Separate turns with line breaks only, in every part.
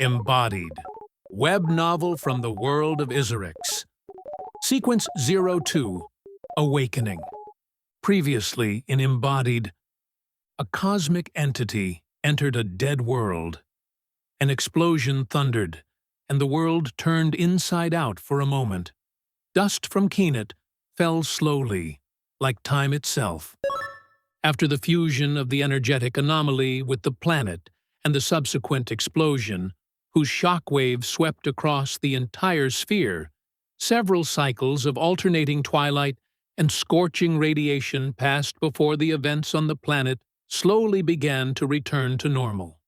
Embodied, web novel from the world of Isurix. Sequence 02, Awakening. Previously in Embodied, a cosmic entity entered a dead world. An explosion thundered, and the world turned inside out for a moment. Dust from Keenet fell slowly, like time itself. After the fusion of the energetic anomaly with the planet and the subsequent explosion, whose shock wave swept across the entire sphere, several cycles of alternating twilight and scorching radiation passed before the events on the planet slowly began to return to normal.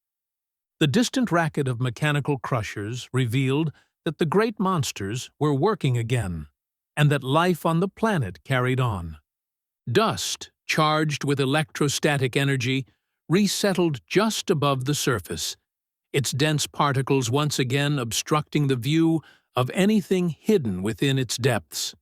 The distant racket of mechanical crushers revealed that the great monsters were working again, and that life on the planet carried on. Dust, charged with electrostatic energy, resettled just above the surface, its dense particles once again obstructing the view of anything hidden within its depths.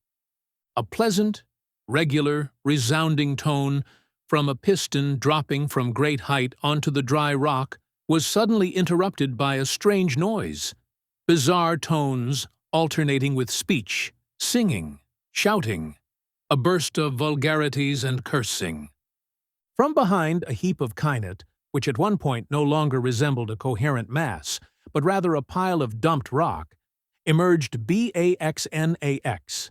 A pleasant, regular, resounding tone from a piston dropping from great height onto the dry rock was suddenly interrupted by a strange noise. Bizarre tones alternating with speech, singing, shouting, a burst of vulgarities and cursing. From behind a heap of Keenet, which at one point no longer resembled a coherent mass, but rather a pile of dumped rock, emerged BAXNAX.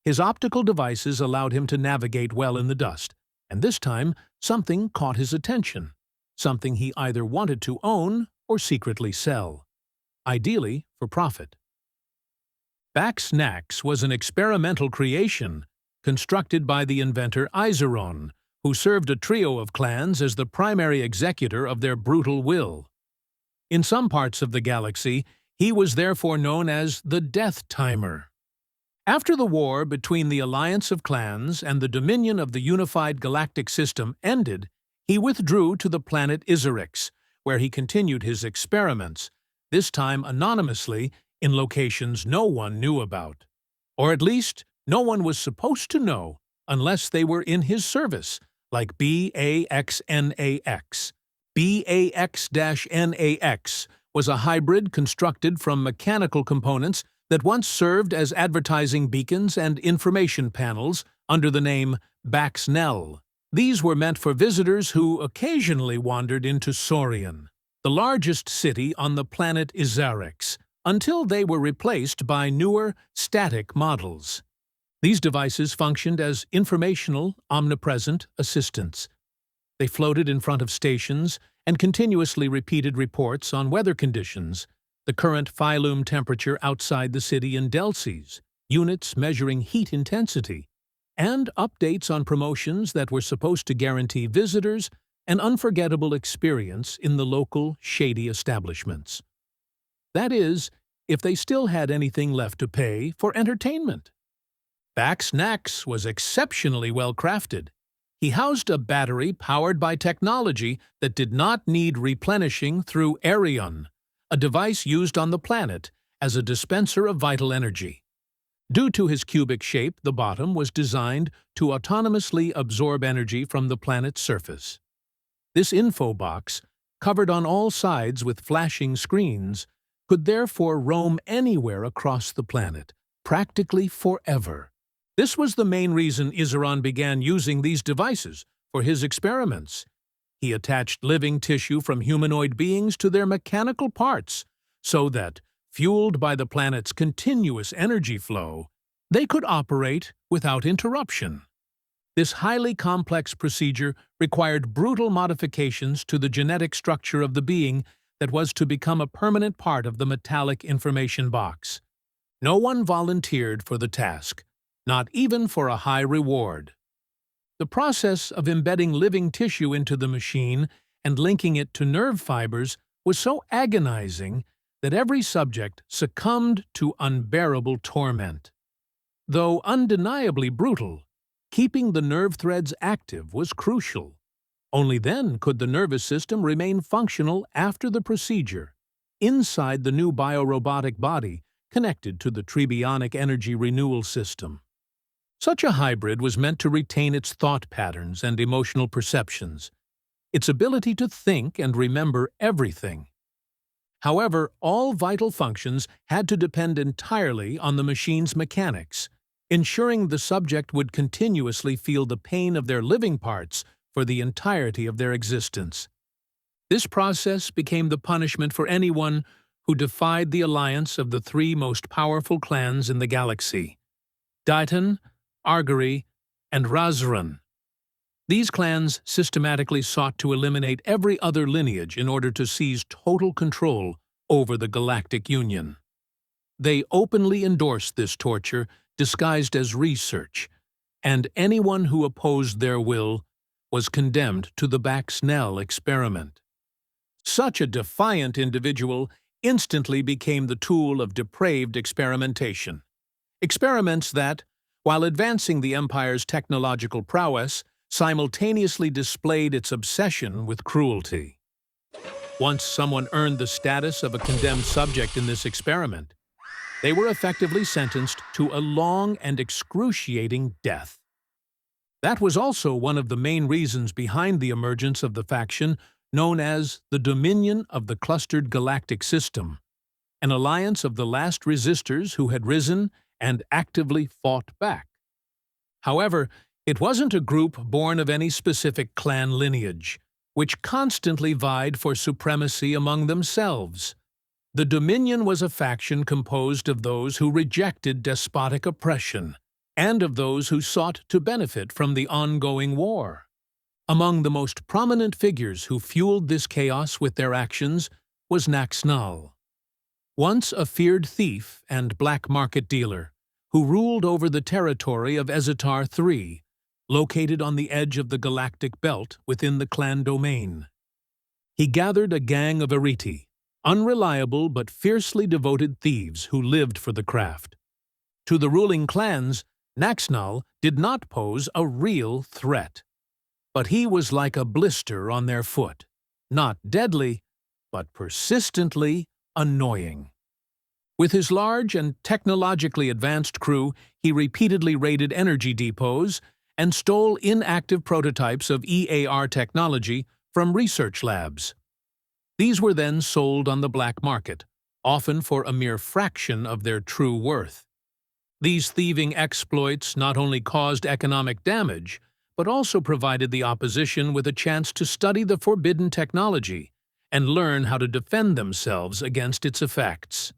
His optical devices allowed him to navigate well in the dust, and this time something caught his attention, something he either wanted to own or secretly sell, ideally for profit. BAXNAX was an experimental creation constructed by the inventor Izuron, who served a trio of clans as the primary executor of their brutal will. In some parts of the galaxy, he was therefore known as the Death Timer. After the war between the Alliance of Clans and the Dominion of the Unified Galactic System ended, he withdrew to the planet Isurix, where he continued his experiments, this time anonymously in locations no one knew about. Or at least, no one was supposed to know unless they were in his service, like BAXNAX. BAX-NAX was a hybrid constructed from mechanical components that once served as advertising beacons and information panels under the name BAXNEL. These were meant for visitors who occasionally wandered into Saurian, the largest city on the planet Isurix, until they were replaced by newer, static models. These devices functioned as informational, omnipresent assistants. They floated in front of stations and continuously repeated reports on weather conditions, the current phylum temperature outside the city in Delces, units measuring heat intensity, and updates on promotions that were supposed to guarantee visitors an unforgettable experience in the local, shady establishments. That is, if they still had anything left to pay for entertainment. BAXNAX was exceptionally well crafted. He housed a battery powered by technology that did not need replenishing through Arion, a device used on the planet as a dispenser of vital energy. Due to his cubic shape, the bottom was designed to autonomously absorb energy from the planet's surface. This info box, covered on all sides with flashing screens, could therefore roam anywhere across the planet, practically forever. This was the main reason Izuron began using these devices for his experiments. He attached living tissue from humanoid beings to their mechanical parts so that, fueled by the planet's continuous energy flow, they could operate without interruption. This highly complex procedure required brutal modifications to the genetic structure of the being that was to become a permanent part of the metallic information box. No one volunteered for the task, not even for a high reward. The process of embedding living tissue into the machine and linking it to nerve fibers was so agonizing that every subject succumbed to unbearable torment. Though undeniably brutal, keeping the nerve threads active was crucial. Only then could the nervous system remain functional after the procedure, inside the new biorobotic body connected to the tribionic energy renewal system. Such a hybrid was meant to retain its thought patterns and emotional perceptions, its ability to think and remember everything. However, all vital functions had to depend entirely on the machine's mechanics, ensuring the subject would continuously feel the pain of their living parts for the entirety of their existence. This process became the punishment for anyone who defied the alliance of the three most powerful clans in the galaxy: Ditan, Argary, and Razran. These clans systematically sought to eliminate every other lineage in order to seize total control over the Galactic Union. They openly endorsed this torture, disguised as research, and anyone who opposed their will was condemned to the Baxnell experiment. Such a defiant individual instantly became the tool of depraved experimentation. Experiments that, while advancing the Empire's technological prowess, simultaneously displayed its obsession with cruelty. Once someone earned the status of a condemned subject in this experiment, they were effectively sentenced to a long and excruciating death. That was also one of the main reasons behind the emergence of the faction known as the Dominion of the Clustered Galactic System, an alliance of the last resistors who had risen and actively fought back. However, it wasn't a group born of any specific clan lineage, which constantly vied for supremacy among themselves. The Dominion was a faction composed of those who rejected despotic oppression and of those who sought to benefit from the ongoing war. Among the most prominent figures who fueled this chaos with their actions was Naxnal, once a feared thief and black market dealer, who ruled over the territory of Ezitar III, located on the edge of the galactic belt within the clan domain. He gathered a gang of Ariti, unreliable but fiercely devoted thieves who lived for the craft. To the ruling clans, Naxnal did not pose a real threat, but he was like a blister on their foot, not deadly, but persistently annoying. With his large and technologically advanced crew, he repeatedly raided energy depots and stole inactive prototypes of EAR technology from research labs. These were then sold on the black market, often for a mere fraction of their true worth. These thieving exploits not only caused economic damage, but also provided the opposition with a chance to study the forbidden technology and learn how to defend themselves against its effects.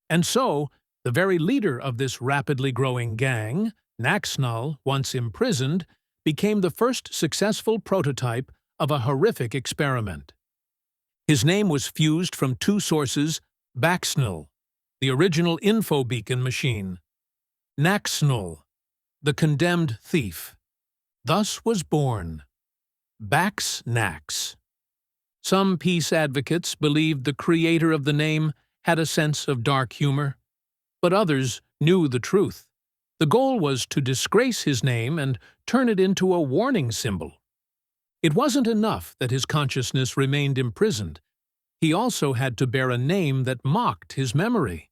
And so, the very leader of this rapidly growing gang, Naxnal, once imprisoned, became the first successful prototype of a horrific experiment. His name was fused from two sources: Baxnell, the original info beacon machine; Naxnal, the condemned thief. Thus was born Bax-Nax. Some peace advocates believed the creator of the name had a sense of dark humor, but others knew the truth. The goal was to disgrace his name and turn it into a warning symbol. It wasn't enough that his consciousness remained imprisoned. He also had to bear a name that mocked his memory.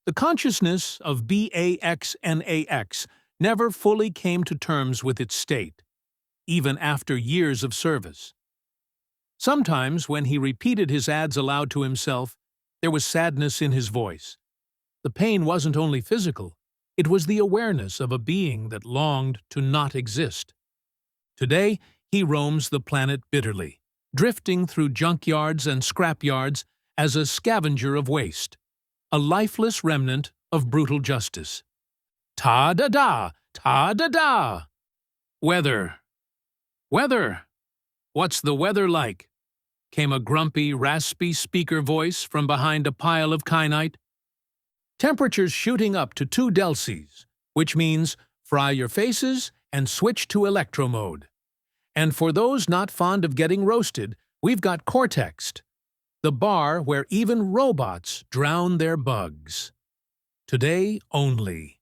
The consciousness of Baxnax never fully came to terms with its state, even after years of service. Sometimes, when he repeated his ads aloud to himself, there was sadness in his voice. The pain wasn't only physical, it was the awareness of a being that longed to not exist. Today, he roams the planet bitterly, drifting through junkyards and scrapyards as a scavenger of waste, a lifeless remnant of brutal justice. Ta-da-da! Ta-da-da! Weather. Weather! What's the weather like? Came a grumpy, raspy speaker voice from behind a pile of kyanite. Temperatures shooting up to 2 Celsius, which means fry your faces and switch to electro mode. And for those not fond of getting roasted, we've got Cortex, the bar where even robots drown their bugs. Today only.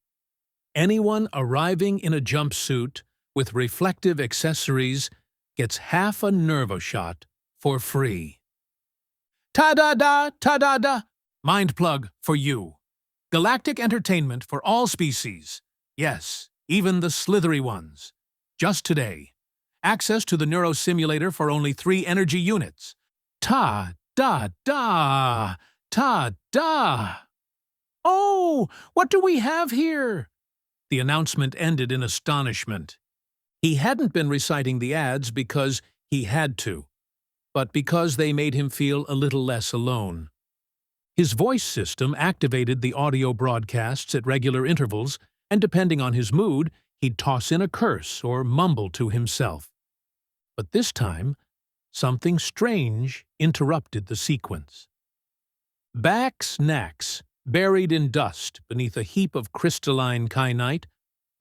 Anyone arriving in a jumpsuit with reflective accessories gets half a nervo shot for free. Ta-da-da, ta-da-da, mind plug for you. Galactic entertainment for all species. Yes, even the slithery ones. Just today. Access to the neurosimulator for only 3 energy units. Ta Da-da! Ta-da! Oh, what do we have here? The announcement ended in astonishment. He hadn't been reciting the ads because he had to, but because they made him feel a little less alone. His voice system activated the audio broadcasts at regular intervals, and depending on his mood, he'd toss in a curse or mumble to himself. But this time, something strange interrupted the sequence. Bax Nax, buried in dust beneath a heap of crystalline kyanite,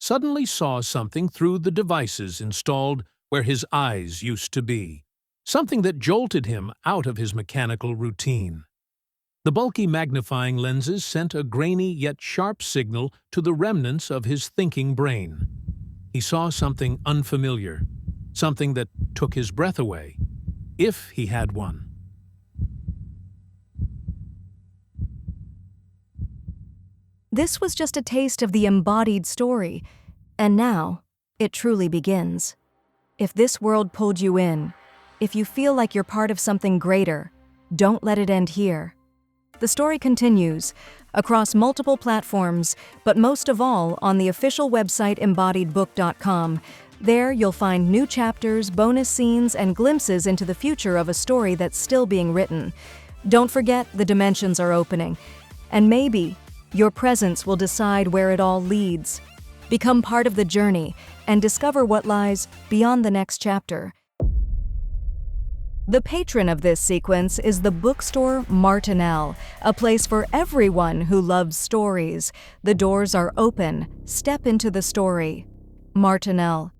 suddenly saw something through the devices installed where his eyes used to be, something that jolted him out of his mechanical routine. The bulky magnifying lenses sent a grainy yet sharp signal to the remnants of his thinking brain. He saw something unfamiliar, something that took his breath away, if he had one.
This was just a taste of the embodied story, and now it truly begins. If this world pulled you in, if you feel like you're part of something greater, don't let it end here. The story continues across multiple platforms, but most of all on the official website Embodiedbook.com. There you'll find new chapters, bonus scenes, and glimpses into the future of a story that's still being written. Don't forget, the dimensions are opening, and maybe your presence will decide where it all leads. Become part of the journey and discover what lies beyond the next chapter. The patron of this sequence is the Bookstore MARTINEL, a place for everyone who loves stories. The doors are open. Step into the story. MARTINEL.